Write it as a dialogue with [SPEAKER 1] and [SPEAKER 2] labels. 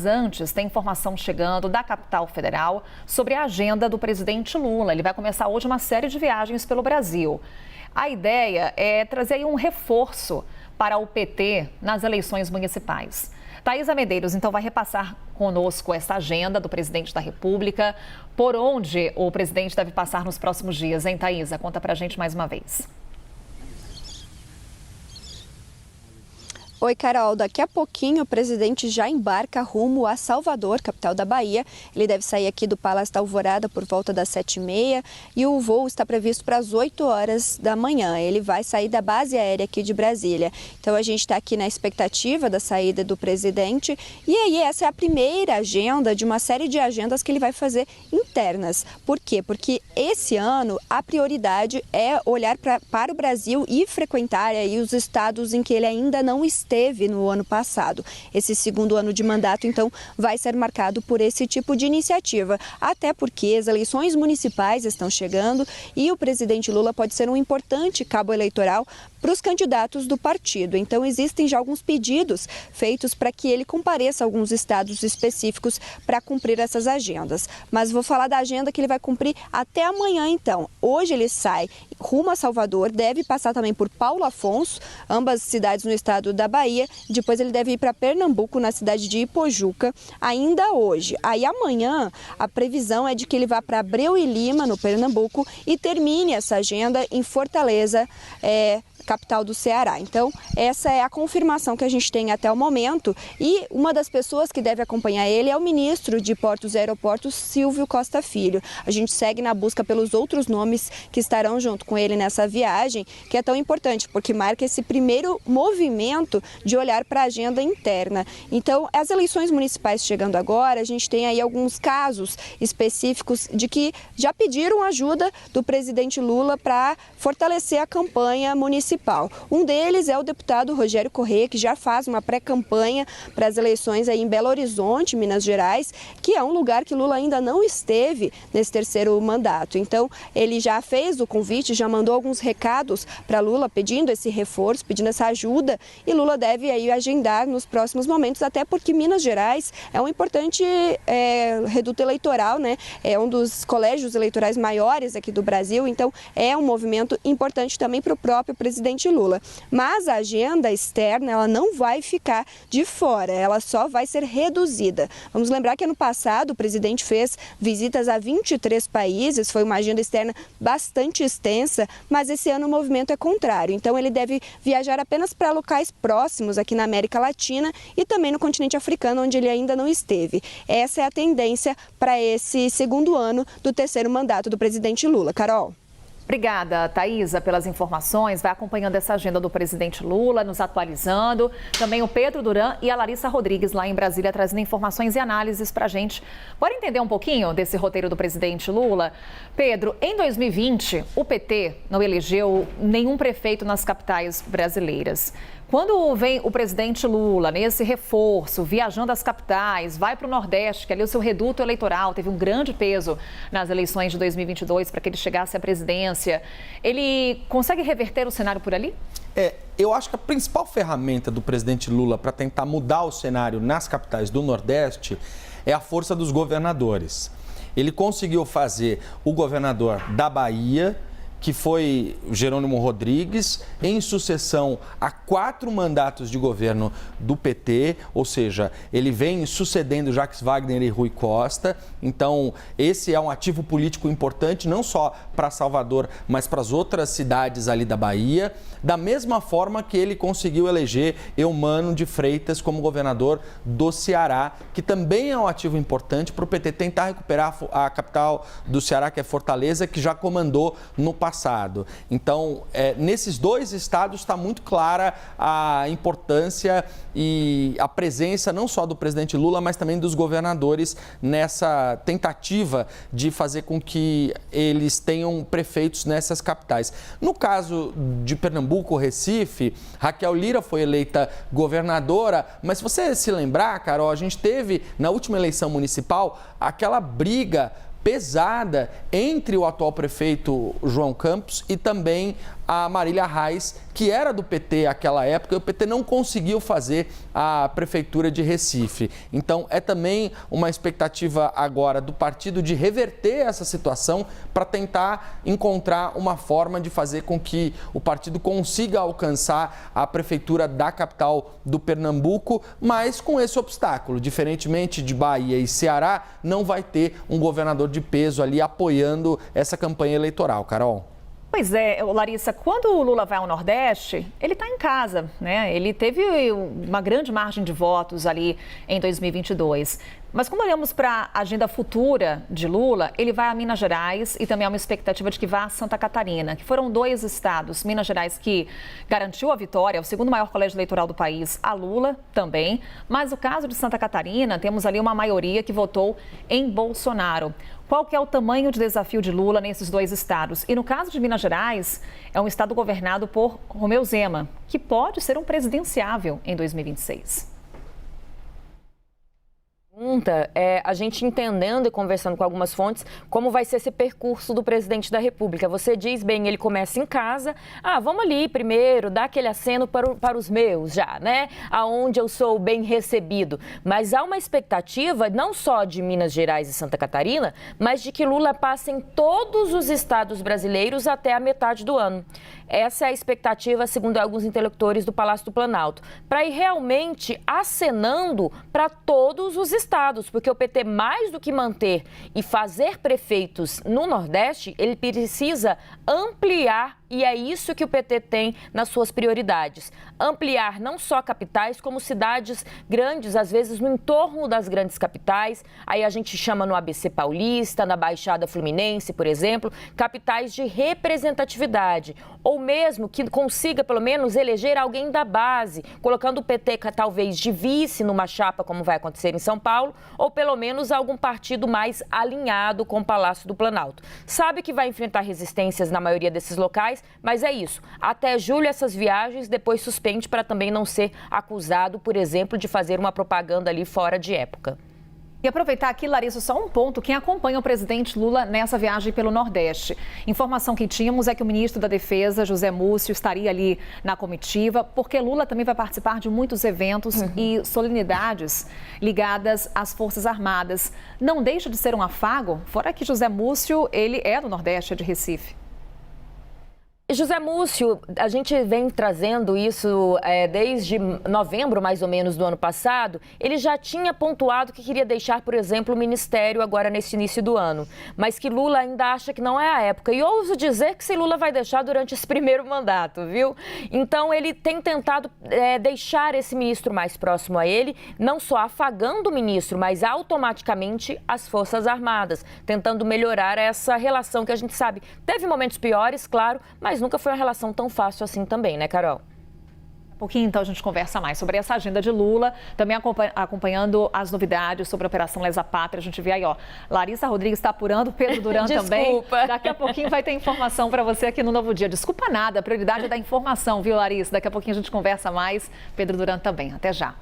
[SPEAKER 1] Mas antes, tem informação chegando da capital federal sobre a agenda do presidente Lula. Ele vai começar hoje uma série de viagens pelo Brasil. A ideia é trazer aí um reforço para o PT nas eleições municipais. Thaisa Medeiros, então, vai repassar conosco essa agenda do presidente da República, por onde o presidente deve passar nos próximos dias, hein, Thaisa? Conta pra gente mais uma vez.
[SPEAKER 2] Oi, Carol. Daqui a pouquinho o presidente já embarca rumo a Salvador, capital da Bahia. Ele deve sair aqui do Palácio da Alvorada por volta das 7h30 e o voo está previsto para as 8 horas da manhã. Ele vai sair da base aérea aqui de Brasília. Então a gente está aqui na expectativa da saída do presidente. E aí essa é a primeira agenda de uma série de agendas que ele vai fazer internas. Por quê? Porque esse ano a prioridade é olhar para o Brasil e frequentar aí os estados em que ele ainda não esteve no ano passado. Esse segundo ano de mandato, então, vai ser marcado por esse tipo de iniciativa, até porque as eleições municipais estão chegando e o presidente Lula pode ser um importante cabo eleitoral para os candidatos do partido. Então, existem já alguns pedidos feitos para que ele compareça a alguns estados específicos para cumprir essas agendas. Mas vou falar da agenda que ele vai cumprir até amanhã, então. Hoje ele sai rumo a Salvador, deve passar também por Paulo Afonso, ambas cidades no estado da Bahia. Depois ele deve ir para Pernambuco, na cidade de Ipojuca, ainda hoje. Aí amanhã a previsão é de que ele vá para Abreu e Lima, no Pernambuco, e termine essa agenda em Fortaleza, capital do Ceará. Então, essa é a confirmação que a gente tem até o momento e uma das pessoas que deve acompanhar ele é o ministro de Portos e Aeroportos, Silvio Costa Filho. A gente segue na busca pelos outros nomes que estarão junto com ele nessa viagem, que é tão importante, porque marca esse primeiro movimento de olhar para a agenda interna. Então, as eleições municipais chegando agora, a gente tem aí alguns casos específicos de que já pediram ajuda do presidente Lula para fortalecer a campanha municipal. Um deles é o deputado Rogério Corrêa, que já faz uma pré-campanha para as eleições aí em Belo Horizonte, Minas Gerais, que é um lugar que Lula ainda não esteve nesse terceiro mandato. Então, ele já fez o convite, já mandou alguns recados para Lula pedindo esse reforço, pedindo essa ajuda, e Lula deve aí agendar nos próximos momentos, até porque Minas Gerais é um importante reduto eleitoral, né? É um dos colégios eleitorais maiores aqui do Brasil, então é um movimento importante também para o próprio presidente Lula. Mas a agenda externa, ela não vai ficar de fora, ela só vai ser reduzida. Vamos lembrar que ano passado o presidente fez visitas a 23 países, foi uma agenda externa bastante extensa, mas esse ano o movimento é contrário. Então ele deve viajar apenas para locais próximos aqui na América Latina e também no continente africano, onde ele ainda não esteve. Essa é a tendência para esse segundo ano do terceiro mandato do presidente Lula. Carol.
[SPEAKER 1] Obrigada, Thaisa, pelas informações. Vai acompanhando essa agenda do presidente Lula, nos atualizando. Também o Pedro Duran e a Larissa Rodrigues, lá em Brasília, trazendo informações e análises para a gente. Bora entender um pouquinho desse roteiro do presidente Lula? Pedro, em 2020, o PT não elegeu nenhum prefeito nas capitais brasileiras. Quando vem o presidente Lula nesse reforço, viajando às capitais, vai para o Nordeste, que ali o seu reduto eleitoral teve um grande peso nas eleições de 2022 para que ele chegasse à presidência, ele consegue reverter o cenário por ali?
[SPEAKER 3] Eu acho que a principal ferramenta do presidente Lula para tentar mudar o cenário nas capitais do Nordeste é a força dos governadores. Ele conseguiu fazer o governador da Bahia, que foi Jerônimo Rodrigues, em sucessão a 4 mandatos de governo do PT, ou seja, ele vem sucedendo Jacques Wagner e Rui Costa. Então, esse é um ativo político importante, não só para Salvador, mas para as outras cidades ali da Bahia. Da mesma forma que ele conseguiu eleger Eumano de Freitas como governador do Ceará, que também é um ativo importante para o PT tentar recuperar a capital do Ceará, que é Fortaleza, que já comandou no passado. Então, nesses dois estados está muito clara a importância e a presença não só do presidente Lula, mas também dos governadores nessa tentativa de fazer com que eles tenham prefeitos nessas capitais. No caso de Pernambuco, Recife, Raquel Lira foi eleita governadora, mas se você se lembrar, Carol, a gente teve na última eleição municipal aquela briga pesada entre o atual prefeito João Campos e também a Marília Reis, que era do PT naquela época, e o PT não conseguiu fazer a prefeitura de Recife. Então, é também uma expectativa agora do partido de reverter essa situação para tentar encontrar uma forma de fazer com que o partido consiga alcançar a prefeitura da capital do Pernambuco, mas com esse obstáculo. Diferentemente de Bahia e Ceará, não vai ter um governador de peso ali apoiando essa campanha eleitoral. Carol.
[SPEAKER 1] Pois é, Larissa, quando o Lula vai ao Nordeste, ele está em casa, né? Ele teve uma grande margem de votos ali em 2022. Mas como olhamos para a agenda futura de Lula, ele vai a Minas Gerais e também há uma expectativa de que vá a Santa Catarina, que foram 2 estados. Minas Gerais que garantiu a vitória, é o segundo maior colégio eleitoral do país, a Lula também. Mas o caso de Santa Catarina, temos ali uma maioria que votou em Bolsonaro. Qual que é o tamanho de desafio de Lula nesses 2 estados? E no caso de Minas Gerais, é um estado governado por Romeu Zema, que pode ser um presidenciável em 2026.
[SPEAKER 4] A gente entendendo e conversando com algumas fontes como vai ser esse percurso do presidente da República. Você diz, bem, ele começa em casa, vamos ali primeiro, dar aquele aceno para os meus já, né? Aonde eu sou bem recebido. Mas há uma expectativa não só de Minas Gerais e Santa Catarina, mas de que Lula passe em todos os estados brasileiros até a metade do ano. Essa é a expectativa, segundo alguns intelectores do Palácio do Planalto, para ir realmente acenando para todos os estados, porque o PT, mais do que manter e fazer prefeitos no Nordeste, ele precisa ampliar, e é isso que o PT tem nas suas prioridades. Ampliar não só capitais, como cidades grandes, às vezes no entorno das grandes capitais. Aí a gente chama no ABC Paulista, na Baixada Fluminense, por exemplo, capitais de representatividade. Ou mesmo que consiga, pelo menos, eleger alguém da base, colocando o PT talvez de vice numa chapa, como vai acontecer em São Paulo, ou pelo menos algum partido mais alinhado com o Palácio do Planalto. Sabe que vai enfrentar resistências na maioria desses locais, mas é isso. Até julho essas viagens, depois suspende para também não ser acusado, por exemplo, de fazer uma propaganda ali fora de época.
[SPEAKER 1] E aproveitar aqui, Larissa, só um ponto, quem acompanha o presidente Lula nessa viagem pelo Nordeste. Informação que tínhamos é que o ministro da Defesa, José Múcio, estaria ali na comitiva, porque Lula também vai participar de muitos eventos e solenidades ligadas às Forças Armadas. Não deixa de ser um afago, fora que José Múcio, ele é do Nordeste, é de Recife.
[SPEAKER 4] José Múcio, a gente vem trazendo isso desde novembro, mais ou menos, do ano passado. Ele já tinha pontuado que queria deixar, por exemplo, o ministério agora nesse início do ano, mas que Lula ainda acha que não é a época. E ouso dizer que se Lula vai deixar durante esse primeiro mandato, viu? Então, ele tem tentado deixar esse ministro mais próximo a ele, não só afagando o ministro, mas automaticamente as Forças Armadas, tentando melhorar essa relação que a gente sabe. Teve momentos piores, claro, mas nunca foi uma relação tão fácil assim também, né, Carol?
[SPEAKER 1] Um pouquinho, então, a gente conversa mais sobre essa agenda de Lula, também acompanhando as novidades sobre a Operação Lesa Pátria. A gente vê aí, Larissa Rodrigues está apurando, Pedro Duran também. Daqui a pouquinho vai ter informação para você aqui no Novo Dia. Desculpa nada, a prioridade é da informação, viu, Larissa? Daqui a pouquinho a gente conversa mais. Pedro Duran também. Até já.